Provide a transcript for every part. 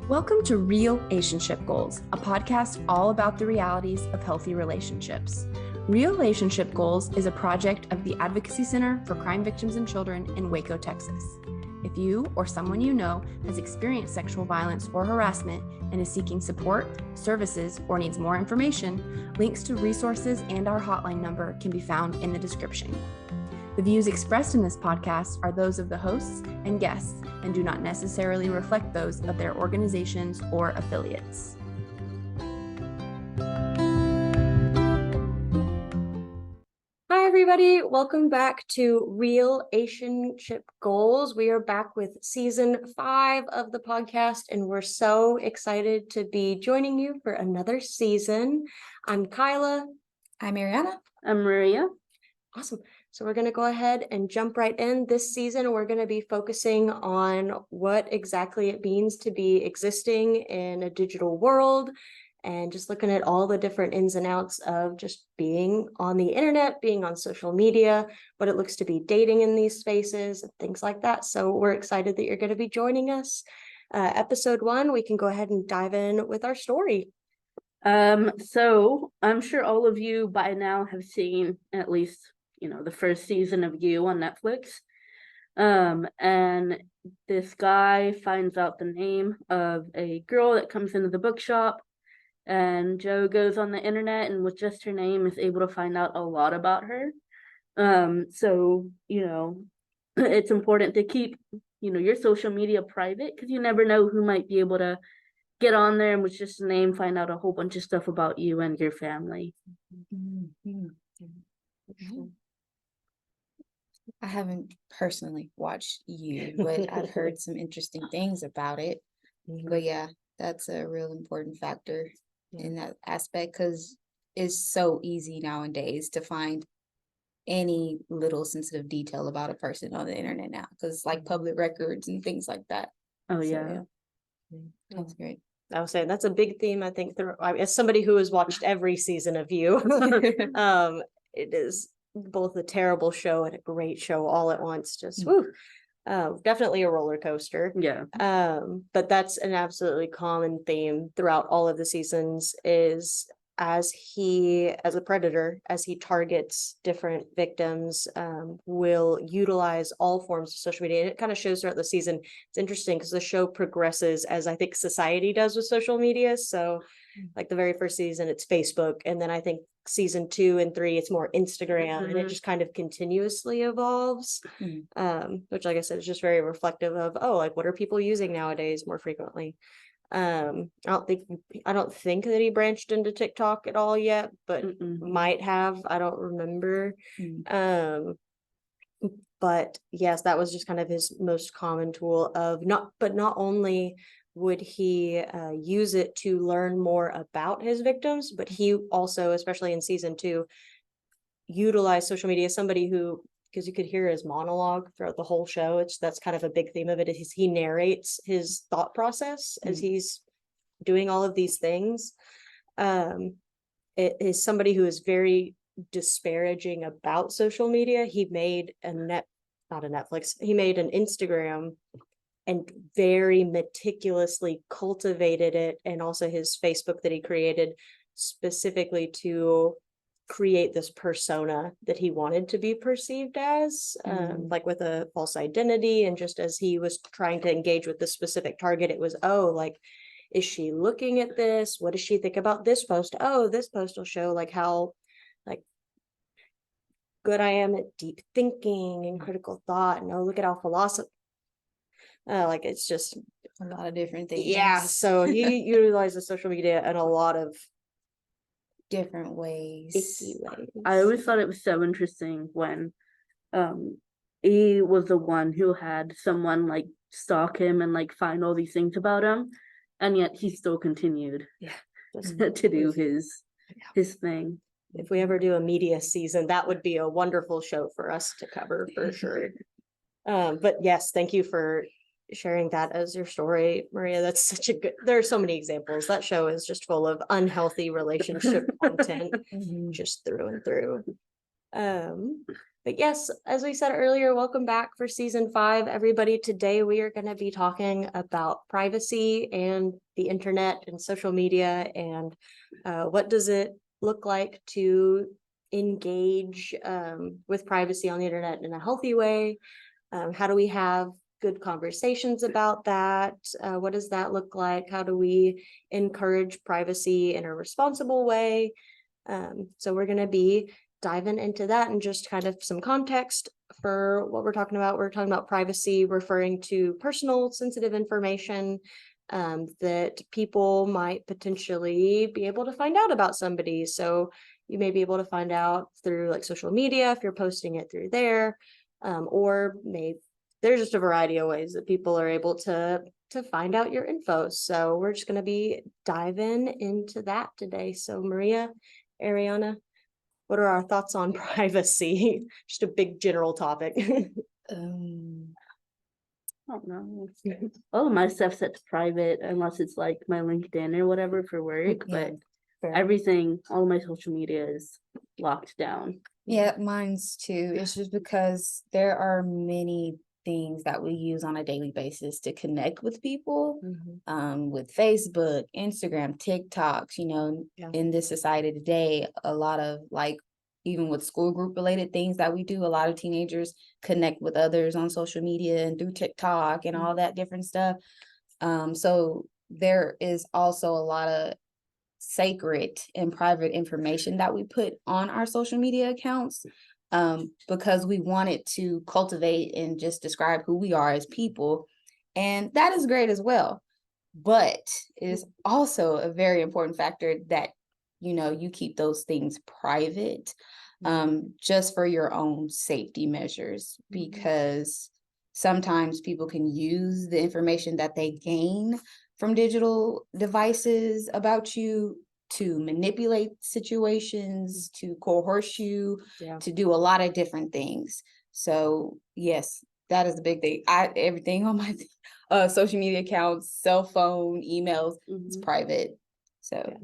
Welcome to Real-ationship Goals, a podcast all about the realities of healthy relationships. Real-ationship Goals is a project of the Advocacy Center for Crime Victims and Children in Waco, Texas. If you or someone you know has experienced sexual violence or harassment and is seeking support, services, or needs more information, links to resources and our hotline number can be found in the description. The views expressed in this podcast are those of the hosts and guests and do not necessarily reflect those of their organizations or affiliates. Hi, everybody. Welcome back to Real-ationship Goals. We are back with season 5 of the podcast, and we're so excited to be joining you for another season. I'm Kyla. I'm Mariana. I'm Maria. Awesome. So we're going to go ahead and jump right in. This season, we're going to be focusing on what exactly it means to be existing in a digital world and just looking at all the different ins and outs of just being on the internet, being on social media, what it looks to be dating in these spaces, and things like that. So we're excited that you're going to be joining us. Episode 1, we can go ahead and dive in with our story. So I'm sure all of you by now have seen at least the first season of You on Netflix. And this guy finds out the name of a girl that comes into the bookshop, and Joe goes on the internet and with just her name is able to find out a lot about her. So it's important to keep your social media private, because you never know who might be able to get on there and with just a name find out a whole bunch of stuff about you and your family. Mm-hmm. I haven't personally watched You, but I've heard some interesting things about it. But yeah, that's a real important factor in that aspect, because it's so easy nowadays to find any little sensitive detail about a person on the internet now, because like public records and things like that. Oh, yeah. That's great. I was saying that's a big theme, I think, as somebody who has watched every season of You. It is both a terrible show and a great show all at once. Just definitely a roller coaster. Yeah. But that's an absolutely common theme throughout all of the seasons, is as a predator, as he targets different victims, will utilize all forms of social media. And it kind of shows throughout the season. It's interesting because the show progresses as I think society does with social media. So like the very first season, it's Facebook. And then I think season 2 and 3, it's more Instagram, and it just kind of continuously evolves, which, like I said, is just very reflective of, what are people using nowadays more frequently. I don't think that he branched into TikTok at all yet, but might have. I don't remember. But yes, that was just kind of his most common tool not only would he use it to learn more about his victims, but he also, especially in season 2, utilized social media as somebody who, because you could hear his monologue throughout the whole show. That's kind of a big theme of it, is he narrates his thought process as he's doing all of these things. It is somebody who is very disparaging about social media. He made he made an Instagram and very meticulously cultivated it, and also his Facebook that he created specifically to create this persona that he wanted to be perceived as, like with a false identity. And just as he was trying to engage with the specific target, it was, is she looking at this? What does she think about this post? This post will show how good I am at deep thinking and critical thought, and look at how philosophy. It's just a lot of different things. Yeah, so he utilizes social media in a lot of different ways. Icky ways. I always thought it was so interesting when he was the one who had someone stalk him and find all these things about him, and yet he still continued to do his thing. If we ever do a media season, that would be a wonderful show for us to cover for sure. But yes, thank you for sharing that as your story, Maria. That's such a good, there are so many examples. That show is just full of unhealthy relationship content, just through and through. But yes, as we said earlier, welcome back for season 5, everybody. Today we are going to be talking about privacy and the internet and social media, and what does it look like to engage with privacy on the internet in a healthy way. How do we have good conversations about that? What does that look like? How do we encourage privacy in a responsible way? So we're going to be diving into that, and just kind of some context for what we're talking about. We're talking about privacy, referring to personal sensitive information that people might potentially be able to find out about somebody. So you may be able to find out through like social media if you're posting it through there, or maybe there's just a variety of ways that people are able to find out your info. So we're just going to be diving into that today. So Maria, Ariana, what are our thoughts on privacy? Just a big general topic. I don't know. All of my stuff's set to private unless it's like my LinkedIn or whatever for work, Yeah, but everything, all of my social media is locked down. Yeah, mine's too. It's just because there are many things that we use on a daily basis to connect with people, with Facebook, Instagram, TikToks, Yeah. in this society today, a lot of like, even with school group related things that we do, a lot of teenagers connect with others on social media and through TikTok and all that different stuff. So there is also a lot of sacred and private information that we put on our social media accounts, because we wanted to cultivate and just describe who we are as people. And that is great as well. But it is also a very important factor that, you keep those things private, just for your own safety measures, because sometimes people can use the information that they gain from digital devices about you to manipulate situations, to coerce you, to do a lot of different things. So yes, that is the big thing. Everything on my social media accounts, cell phone, emails, it's private. So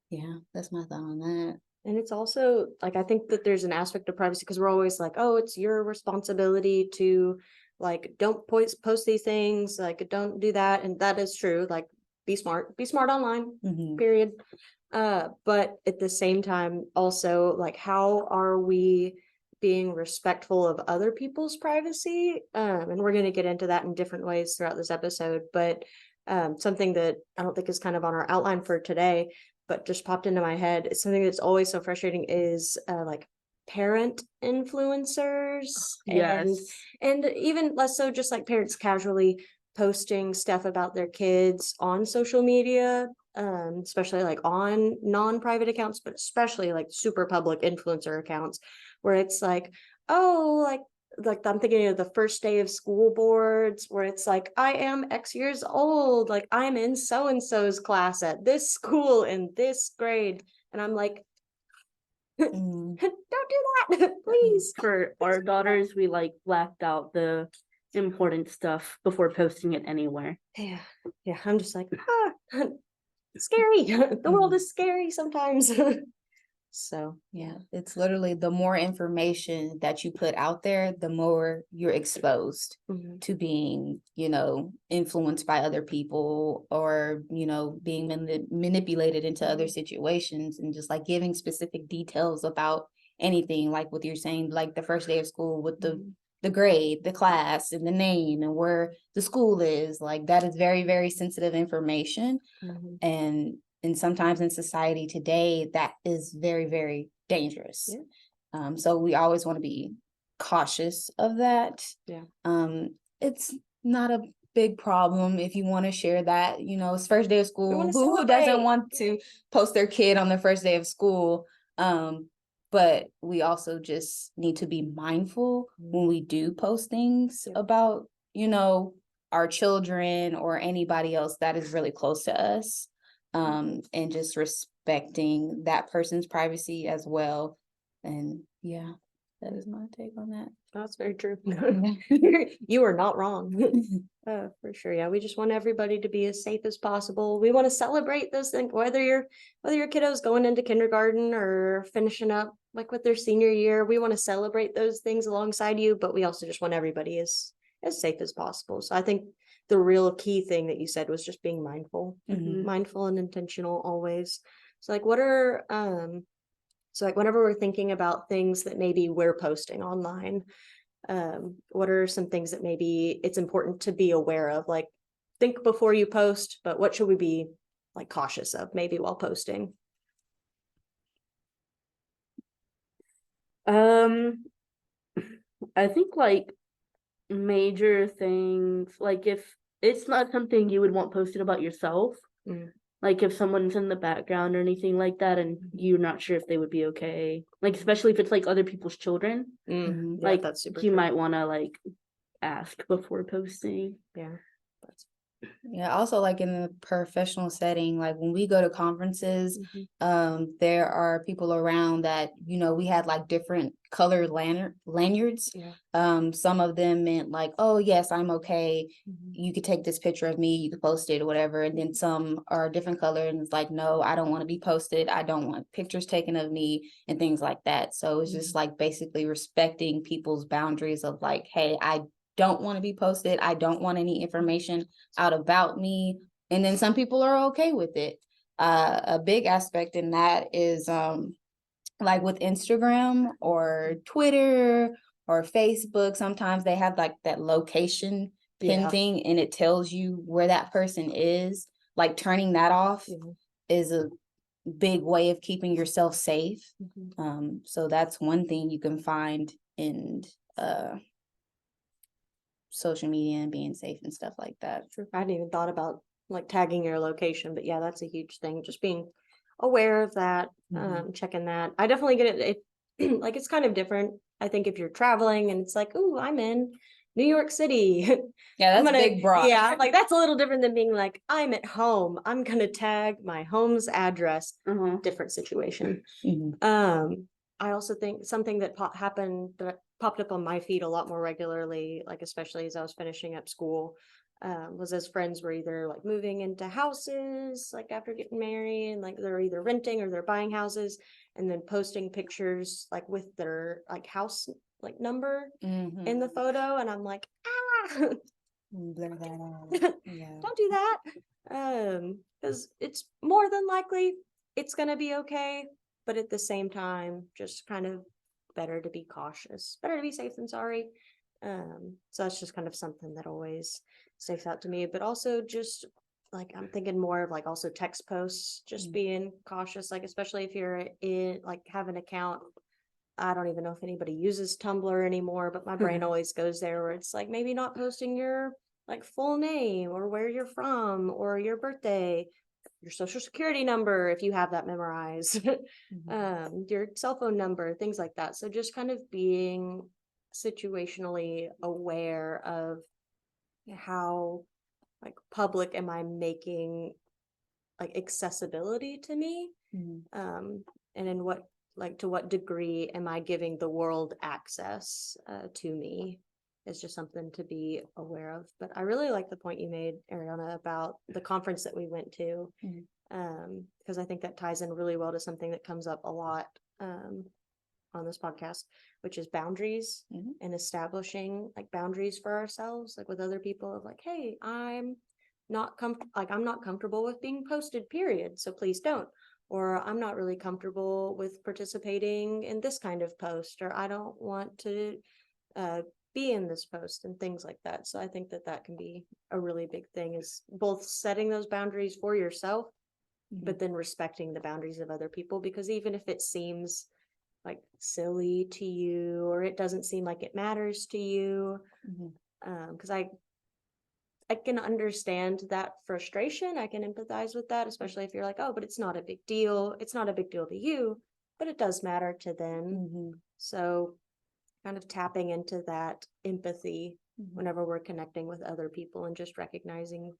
yeah, that's my thought on that. And it's also like, I think that there's an aspect of privacy because we're always like, oh, it's your responsibility to like, don't post these things, like don't do that. And that is true. Like, be smart online, period. But at the same time, also like, how are we being respectful of other people's privacy? And we're going to get into that in different ways throughout this episode. But something that I don't think is kind of on our outline for today, but just popped into my head, it's something that's always so frustrating, is like parent influencers. Yes. And even less so just like parents casually posting stuff about their kids on social media, especially like on non-private accounts, but especially like super public influencer accounts, where it's like, oh, like I'm thinking of the first day of school boards, where it's like, I am X years old, like I'm in so and so's class at this school in this grade, and I'm like, don't do that, please. For our daughters, we like blacked out the important stuff before posting it anywhere. Yeah, I'm just like, scary. The world is scary sometimes. So yeah, it's literally the more information that you put out there, the more you're exposed to being, influenced by other people, or, being manipulated into other situations, and just like giving specific details about anything, like what you're saying, like the first day of school with the grade, the class, and the name, and where the school is. Like, that is very, very sensitive information. And sometimes in society today, that is very, very dangerous. So we always want to be cautious of that. It's not a big problem if you want to share that. It's first day of school. Who doesn't want to post their kid on their first day of school? But we also just need to be mindful when we do post things about, our children or anybody else that is really close to us. And just respecting that person's privacy as well. And yeah. That is my take on that. That's very true. Yeah. You are not wrong. For sure. Yeah. We just want everybody to be as safe as possible. We want to celebrate those things, whether your kiddo's going into kindergarten or finishing up like with their senior year. We want to celebrate those things alongside you, but we also just want everybody as safe as possible. So I think the real key thing that you said was just being mindful, Mhm. mindful and intentional always. So like what are so like whenever we're thinking about things that maybe we're posting online, what are some things that maybe it's important to be aware of? Like think before you post, but what should we be like cautious of maybe while posting? I think like major things, like if it's not something you would want posted about yourself, Mm. like if someone's in the background or anything like that and you're not sure if they would be okay, like especially if it's like other people's children, Mhm. Yeah, like that's super you true. might want to like ask before posting. Yeah. That's Yeah, also like in the professional setting, like when we go to conferences, there are people around that, we had like different colored lanyards. Yeah. Some of them meant like, oh yes, I'm okay. Mhm. You could take this picture of me, you could post it or whatever. And then some are different color and it's like, no, I don't want to be posted. I don't want pictures taken of me and things like that. So it's just like basically respecting people's boundaries of like, hey, I don't want to be posted. I don't want any information out about me. And then some people are okay with it. A big aspect in that is like with Instagram or Twitter or Facebook, sometimes they have like that location pin Yeah. thing and it tells you where that person is. Like turning that off is a big way of keeping yourself safe. So that's one thing you can find in social media and being safe and stuff like that. True. I hadn't even thought about like tagging your location, but yeah, that's a huge thing. Just being aware of that, checking that. I definitely get it. It like it's kind of different. I think if you're traveling and it's like, ooh, I'm in New York City. Yeah, I'm that's gonna, big broad. yeah, like that's a little different than being like, I'm at home. I'm gonna tag my home's address. Different situation. I also think something that happened that popped up on my feed a lot more regularly, like especially as I was finishing up school, was as friends were either like moving into houses, like after getting married, and like they're either renting or they're buying houses, and then posting pictures like with their like house like number in the photo, and I'm like, ah, Blur that out. Yeah. don't do that, because it's more than likely it's gonna be okay, but at the same time, just kind of better to be cautious, better to be safe than sorry. So that's just kind of something that always sticks out to me, but also just like I'm thinking more of like also text posts, just being cautious, like especially if you're in like have an account. I don't even know if anybody uses Tumblr anymore, but my brain always goes there where it's like maybe not posting your like full name or where you're from or your birthday, your social security number if you have that memorized, your cell phone number, things like that. So just kind of being situationally aware of how like public am I making like accessibility to me, and in what like to what degree am I giving the world access to me is just something to be aware of. But I really like the point you made, Ariana, about the conference that we went to, because I think that ties in really well to something that comes up a lot on this podcast, which is boundaries and establishing like boundaries for ourselves, like with other people of like, hey, I'm not comfortable with being posted, period. So please don't. Or I'm not really comfortable with participating in this kind of post, or I don't want to be in this post and things like that. So I think that that can be a really big thing, is both setting those boundaries for yourself, but then respecting the boundaries of other people, because even if it seems like silly to you or it doesn't seem like it matters to you, because I can understand that frustration. I can empathize with that, especially if you're like, oh, but it's not a big deal. It's not a big deal to you, but it does matter to them. So kind of tapping into that empathy whenever we're connecting with other people, and just recognizing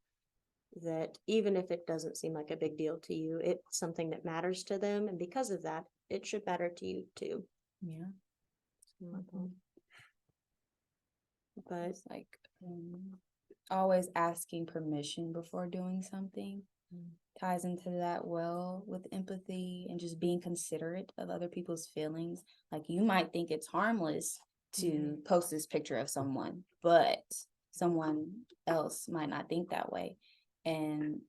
that even if it doesn't seem like a big deal to you, it's something that matters to them. And because of that, it should matter to you too. Yeah. But It's like always asking permission before doing something ties into that well with empathy and just being considerate of other people's feelings. Like you might think it's harmless to post this picture of someone, but someone else might not think that way. And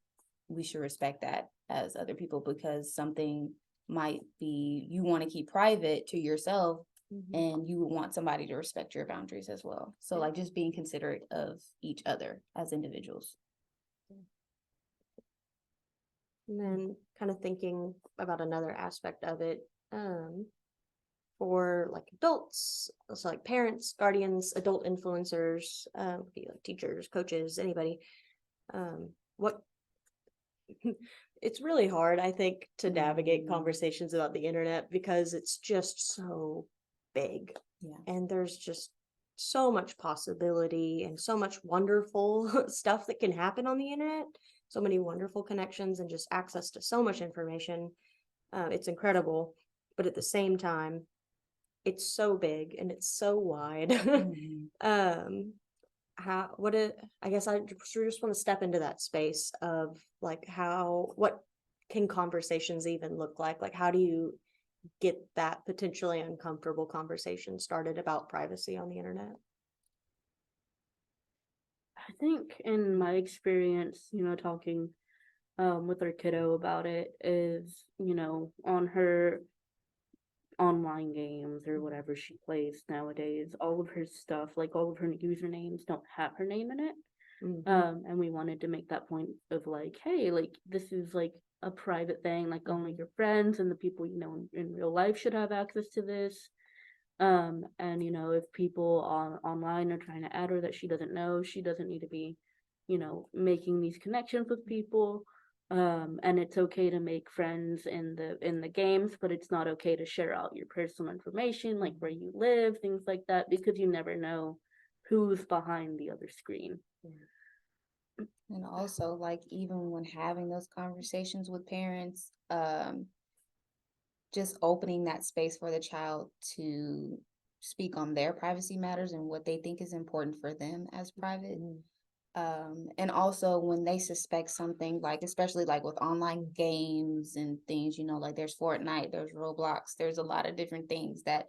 we should respect that as other people, because something might be you want to keep private to yourself, and you would want somebody to respect your boundaries as well. So like just being considerate of each other as individuals. And then kind of thinking about another aspect of it, for like adults, so like parents, guardians, adult influencers, could be like teachers, coaches, anybody. What it's really hard, I think, to navigate conversations about the internet because it's just so big. Yeah. And there's just so much possibility and so much wonderful stuff that can happen on the internet. So many wonderful connections and just access to so much information. It's incredible. But at the same time, it's so big and it's so wide. I guess I just want to step into that space of like what can conversations even look like? Like, how do you get that potentially uncomfortable conversation started about privacy on the internet? I think in my experience, talking with our kiddo about it is, on her online games or whatever she plays nowadays, all of her stuff, like all of her usernames don't have her name in it. And we wanted to make that point of like, hey, like this is like a private thing, like only your friends and the people you know in real life should have access to this. And if people online are trying to add her that she doesn't know, she doesn't need to be, making these connections with people. And it's okay to make friends in the games, but it's not okay to share out your personal information, like where you live, things like that, because you never know who's behind the other screen. And also, like, even when having those conversations with parents, just opening that space for the child to speak on their privacy matters and what they think is important for them as private. And also when they suspect something, like especially like with online games and things, like there's Fortnite, there's Roblox, there's a lot of different things that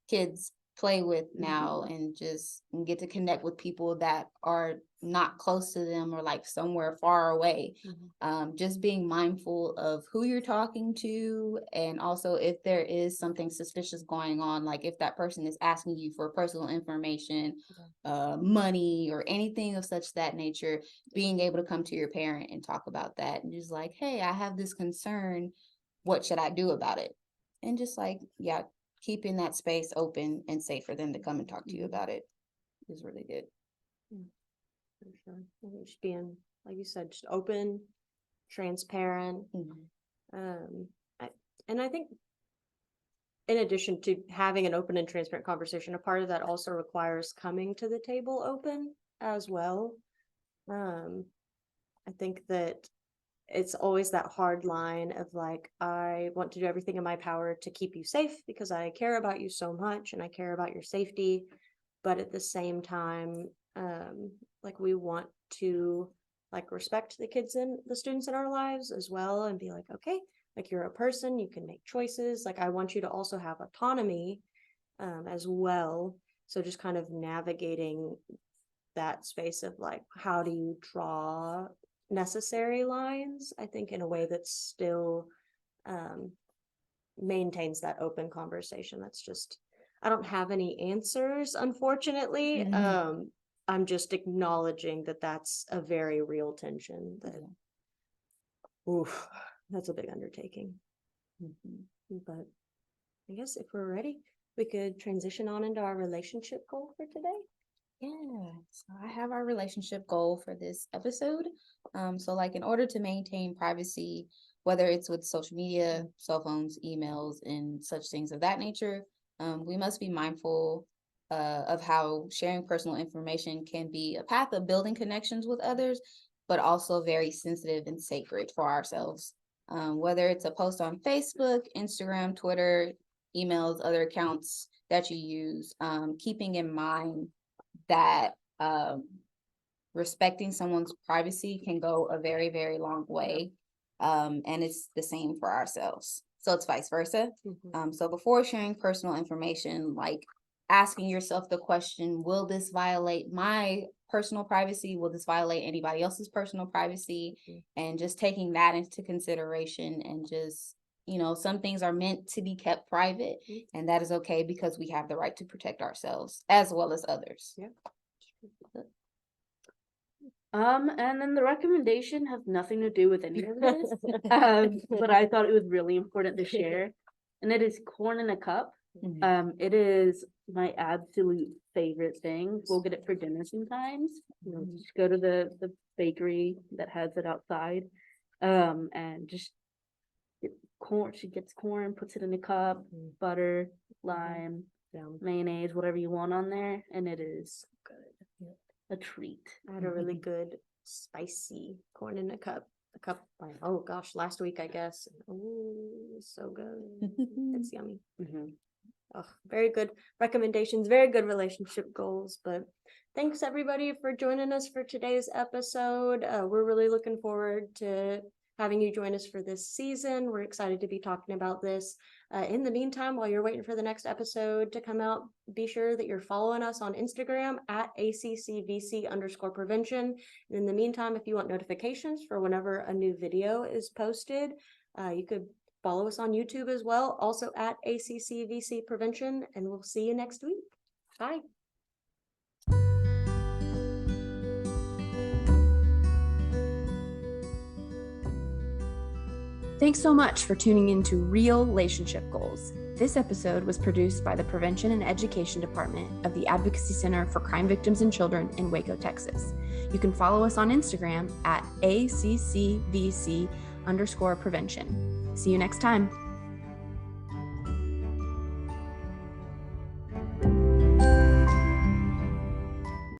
kids play with now, and just get to connect with people that are not close to them or like somewhere far away. Just being mindful of who you're talking to, and also if there is something suspicious going on, like if that person is asking you for personal information, money, or anything of such that nature, being able to come to your parent and talk about that, and just like, hey, I have this concern, what should I do about it? And just like, yeah, keeping that space open and safe for them to come and talk to you about it is really good. For sure. I think just being, like you said, just open, transparent. And I think in addition to having an open and transparent conversation, a part of that also requires coming to the table open as well. I think that it's always that hard line of like, I want to do everything in my power to keep you safe because I care about you so much and I care about your safety. But at the same time, like we want to like respect the kids and the students in our lives as well, and be like, okay, like you're a person, you can make choices. Like I want you to also have autonomy as well. So just kind of navigating that space of like, how do you draw necessary lines, I think, in a way that still maintains that open conversation. That's just, I don't have any answers, unfortunately. I'm just acknowledging that that's a very real tension that, oof, that's a big undertaking. But I guess if we're ready, we could transition on into our relationship goal for today. Yeah, so I have our relationship goal for this episode. So like in order to maintain privacy, whether it's with social media, cell phones, emails, and such things of that nature, we must be mindful of how sharing personal information can be a path of building connections with others, but also very sensitive and sacred for ourselves. Whether it's a post on Facebook, Instagram, Twitter, emails, other accounts that you use, keeping in mind that respecting someone's privacy can go a very, very long way. And it's the same for ourselves. So it's vice versa. So before sharing personal information, like asking yourself the question, will this violate my personal privacy? Will this violate anybody else's personal privacy? And just taking that into consideration, and just, some things are meant to be kept private, and that is okay, because we have the right to protect ourselves as well as others. And then the recommendation has nothing to do with any of this, but I thought it was really important to share, and it is corn in a cup. It is my absolute favorite thing. We'll get it for dinner sometimes. Just go to the bakery that has it outside, and just get corn. She gets corn, puts it in a cup, butter, lime, mayonnaise, whatever you want on there, and it is good. A treat. I had a really good spicy corn in a cup. Oh gosh, last week, I guess. Oh, so good. It's yummy. Oh, very good recommendations, very good relationship goals. But thanks everybody for joining us for today's episode. We're really looking forward to having you join us for this season. We're excited to be talking about this. In the meantime, while you're waiting for the next episode to come out, be sure that you're following us on Instagram at ACCVC_prevention. And in the meantime, if you want notifications for whenever a new video is posted, you could follow us on YouTube as well, also at ACCVC Prevention, and we'll see you next week. Bye. Thanks so much for tuning in to Real-ationship Goals. This episode was produced by the Prevention and Education Department of the Advocacy Center for Crime Victims and Children in Waco, Texas. You can follow us on Instagram at ACCVC_prevention. See you next time.